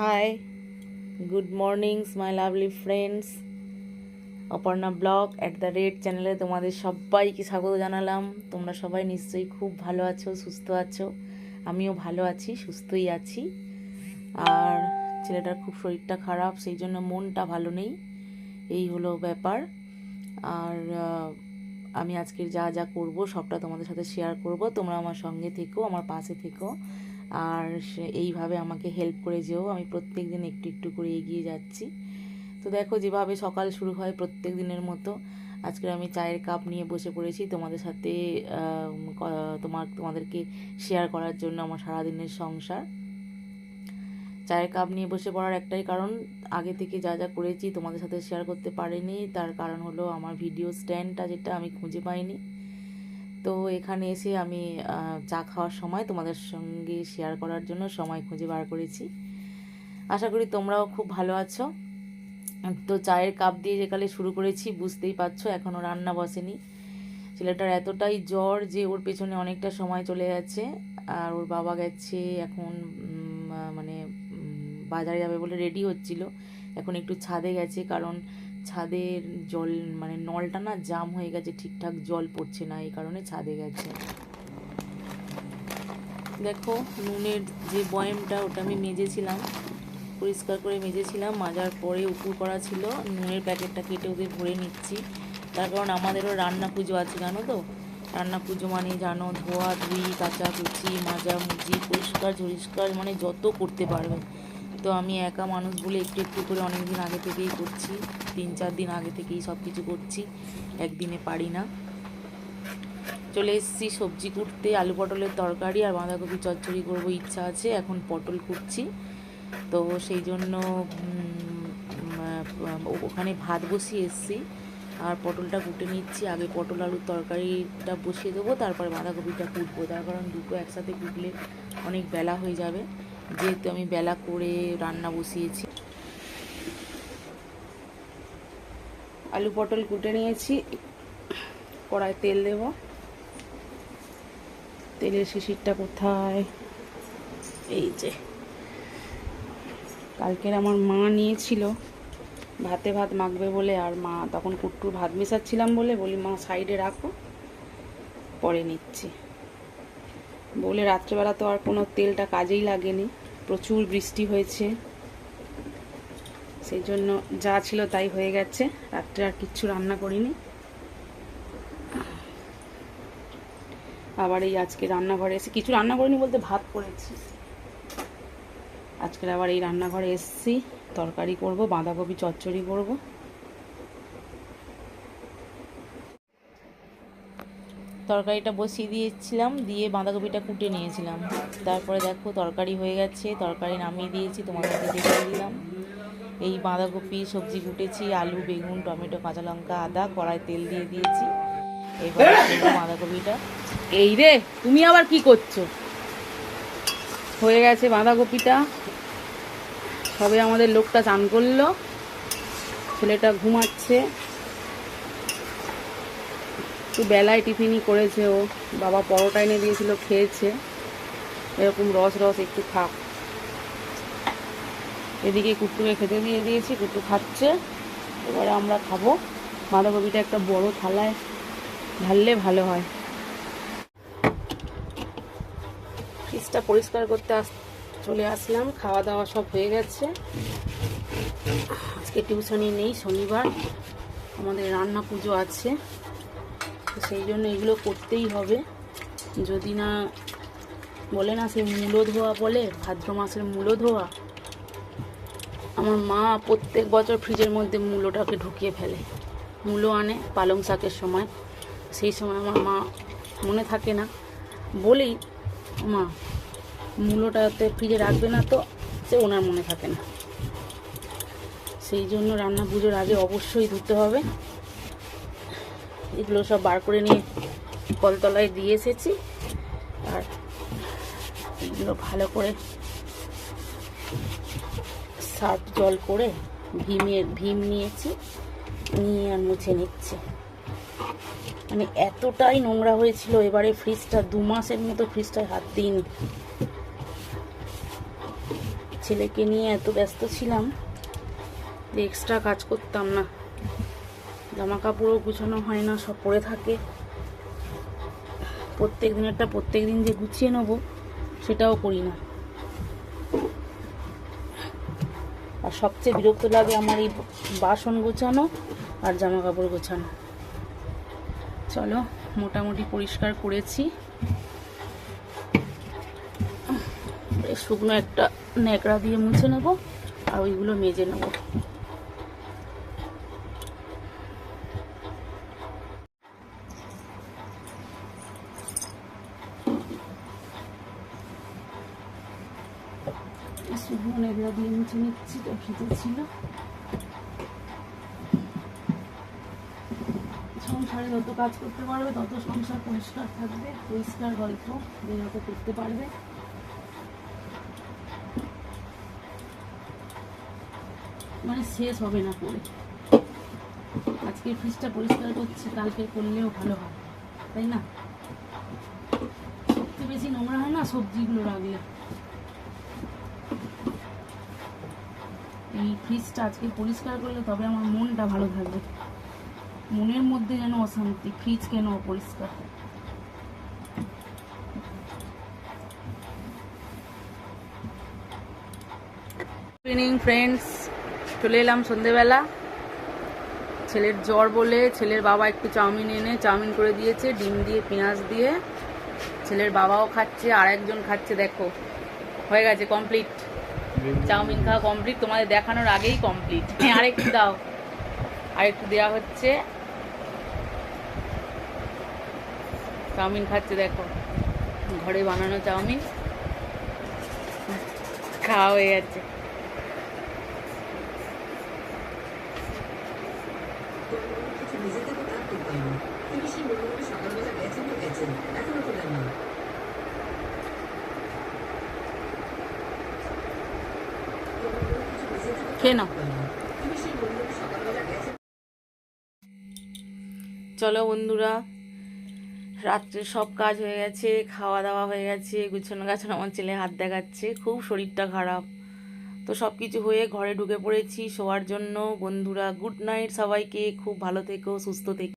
High, good mornings my lovely friends. Aparna blog @চ্যানেলে তোমাদের সবাইকে স্বাগত জানালাম। তোমরা সবাই নিশ্চয়ই খুব ভালো আছো, সুস্থ আছো। আমিও ভালো আছি, সুস্থই আছি। আর ছেলেটার খুব শরীরটা খারাপ, সেই জন্য মনটা ভালো নেই, এই হলো ব্যাপার। আর আমি আজকের যা যা করব সবটা তোমাদের সাথে শেয়ার করব। তোমরা আমার সঙ্গে থেকো, আমার পাশে থেকো, আর এইভাবে আমাকে হেল্প করে যেও। আমি প্রত্যেক দিন একটু একটু করে এগিয়ে যাচ্ছি। তো দেখো, যেভাবে সকাল শুরু হয় প্রত্যেক দিনের মতো, আজকে আমি চায়ের কাপ নিয়ে বসে পড়েছি তোমাদের সাথে তোমাদেরকে শেয়ার করার জন্য আমার সারাদিনের সংসার। চায়ের কাপ নিয়ে বসে পড়ার একটাই কারণ, আগে থেকে যা যা করেছি তোমাদের সাথে শেয়ার করতে পারিনি। তার কারণ হলো আমার ভিডিও স্ট্যান্ডটা যেটা আমি খুঁজে পাইনি। তো এখানে এসে আমি চা খাওয়ার সময় তোমাদের সঙ্গে শেয়ার করার জন্য সময় খুঁজে বার করেছি। আশা করি তোমরাও খুব ভালো আছো। তো চায়ের কাপ দিয়ে যেকালে শুরু করেছি, বুঝতেই পারছো এখনও রান্না বসেনি। ছেলেটার এতটাই জ্বর যে ওর পেছনে অনেকটা সময় চলে গেছে। আর ওর বাবা গেছে এখন মানে বাজারে যাবে বলে রেডি হচ্ছিল। এখন একটু ছাদে গেছে, কারণ ছাদের জল মানে নলটা না জাম হয়ে গেছে, ঠিকঠাক জল পড়ছে না, এই কারণে ছাদে গেছে। দেখো, নুনের যে বয়েমটা ওটা আমি মেজেছিলাম, পরিষ্কার করে মেজেছিলাম। মাজার পরে উপুর করা ছিল, নুনের প্যাকেটটা কেটে ওদের ভরে নিচ্ছি। তার কারণ আমাদেরও রান্না পুজো আছে, জানো তো। রান্না পুজো মানে জানো, ধোয়া ধুই, কাচাকুচি, মাজামুজি, পরিষ্কার ঝরিষ্কার, মানে যত করতে পারবে। তো আমি একা মানুষ বলে একটু একটু করে অনেক দিন আগে থেকেই করছি, 3-4 দিন আগে থেকেই সব কিছু করছি, একদিনে পারি না। চলে এসেছি সবজি কুটতে, আলু পটলের তরকারি আর বাঁধাকপি চচ্চড়ি করবো ইচ্ছা আছে। এখন পটল কুটছি, তো সেই জন্য ওখানে ভাত বসিয়ে এসেছি আর পটলটা কুটে নিচ্ছি। আগে পটল আলুর তরকারিটা বসিয়ে দেবো, তারপরে বাঁধাকপিটা কুটবো। তার কারণ দুটো একসাথে কুটলে অনেক বেলা হয়ে যাবে, যেহেতু আমি বেলা করে রান্না বসিয়েছি। আলু পটল কুটে নিয়েছি, কড়াই তেল দেব। তেলের শিশিরটা কোথায়? এই যে, কালকের আমার মা নিয়েছিল ভাতে ভাত মাখবে বলে, আর মা তখন কুট্টুর ভাত মেশাচ্ছিলাম বলি মা সাইডে রাখো, পরে নিচ্ছি বলে। রাত্রেবেলা তো আর কোনো তেলটা কাজেই লাগেনি, প্রচুর বৃষ্টি হয়েছে, সেই জন্য যা ছিল তাই হয়ে গেছে। রাত্রে আর কিচ্ছু রান্না করিনি। আবার এই আজকে রান্নাঘরে এসে কিছু রান্না করিনি বলতে ভাত করেছি। আজকের আবার এই রান্নাঘরে এসেছি, তরকারি করব, বাঁধাকপি চচ্চড়ি করব। তরকারিটা বসিয়ে দিয়েছিলাম, দিয়ে বাঁধাকপিটা কুটে নিয়েছিলাম। তারপরে দেখো তরকারি হয়ে গেছে, তরকারি নামিয়ে দিয়েছি, তোমাদেরকে দেখিয়ে দিলাম। এই বাঁধাকপি সবজি কুটেছি, আলু, বেগুন, টমেটো, কাঁচা লঙ্কা, আদা, কড়াই তেল দিয়ে দিয়েছি। এবার বাঁধাকপিটা। এই রে, তুমি আবার কি করছো? হয়ে গেছে বাঁধাকপিটা, সবে আমাদের লোকটা চান করলো, ছেলেটা ঘুমাচ্ছে। একটু বেলায় টিফিনই করেছে ও, বাবা পরোটা এনে দিয়েছিল, খেয়েছে। এরকম রস রস একটু খাক। এদিকে কুট্টুকে খেতে দিয়ে দিয়েছি, কুট্টু খাচ্ছে, এবারে আমরা খাবো। বাঁধাকপিটা একটা বড় থালায় ঢাললে ভালো হয়। ফ্রিজটা পরিষ্কার করতে চলে আসলাম। খাওয়া দাওয়া সব হয়ে গেছে। আজকে টিউশনি নেই, শনিবার, আমাদের রান্না পুজো আছে, সেই জন্য এগুলো করতেই হবে। যদি না বলে না, সেই মূলো ধোয়া বলে, ভাদ্র মাসের মূলো ধোয়া, আমার মা প্রত্যেক বছর ফ্রিজের মধ্যে মূলোটাকে ঢুকিয়ে ফেলে। মূলো আনে পালং শাকের সময়, সেই সময় আমার মা মনে থাকে না, বলেই মা মূলোটাতে ফ্রিজে রাখবে না, তো সে ওনার মনে থাকে না। সেই জন্য রান্না পুজোর আগে অবশ্যই ধুতে হবে। এগুলো সব বার করে নিয়ে কলতলায় দিয়ে এসেছি, আর এগুলো ভালো করে সার্ফ জল করে ভীম নিয়েছি, নিয়ে আর মুছে নিচ্ছি। মানে এতটাই নোংরা হয়েছিল এবারে ফ্রিজটা, 2 মাসের মতো ফ্রিজটায় হাত দিইনি। ছেলেকে নিয়ে এত ব্যস্ত ছিলাম যে এক্সট্রা কাজ করতাম না। জামা কাপড়ও গুছানো হয় না, সব পরে থাকে। প্রত্যেক দিন যে গুছিয়ে নেবো সেটাও করি না। আর সবচেয়ে বিরক্ত লাগে আমার এই বাসন গোছানো আর জামা কাপড় গোছানো। চলো, মোটামুটি পরিষ্কার করেছি। শুকনো একটা ন্যাকড়া দিয়ে মুছে নেব আর ওইগুলো মেজে নেব। শুকনো ন্যাকড়া দিয়ে মুছে নিচ্ছি, তো ভিজে ছিল। সংসারে যত কাজ করতে পারবে তত সংসার পরিষ্কার থাকবে, পরিষ্কার গল্প যে যত করতে পারবে। মানে শেষ হবে না করে। আজকে ফ্রিজটা পরিষ্কার করছি, কালকে করলেও ভালো হয়, তাই না? সবচেয়ে বেশি নোংরা হয় না সবজিগুলো রাখলে। এই ফ্রিজটা আজকে পরিষ্কার করলে তবে আমার মনটা ভালো থাকবে। মনের মধ্যে যেন অশান্তি, ফ্রিজ কেন অপরিষ্কার। গুড ইভিনিং ফ্রেন্ডস, চলে এলাম সন্ধেবেলা। ছেলের জ্বর বলে ছেলের বাবা একটু চাউমিন এনে চাউমিন করে দিয়েছে, ডিম দিয়ে পেঁয়াজ দিয়ে। ছেলের বাবাও খাচ্ছে, আর একজন খাচ্ছে। দেখো, হয়ে গেছে, কমপ্লিট। চাউমিন খাওয়া কমপ্লিট, তোমাদের দেখানোর আগেই কমপ্লিট। আরেকটু দাও, আরেকটু দেওয়া হচ্ছে। চাউমিন খাচ্ছে, দেখো, ঘরে বানানো চাউমিন খাওয়া হয়ে যাচ্ছে। খেয়ে নাও। চলো বন্ধুরা, রাত্রে সব কাজ হয়ে গেছে, খাওয়া দাওয়া হয়ে গেছে, গুছানো গাছানো। আমার ছেলে হাত দেখাচ্ছে, খুব শরীরটা খারাপ। তো সব কিছু হয়ে ঘরে ঢুকে পড়েছি শোয়ার জন্য। বন্ধুরা, গুড নাইট সবাইকে, খুব ভালো থেকো, সুস্থ থেকো।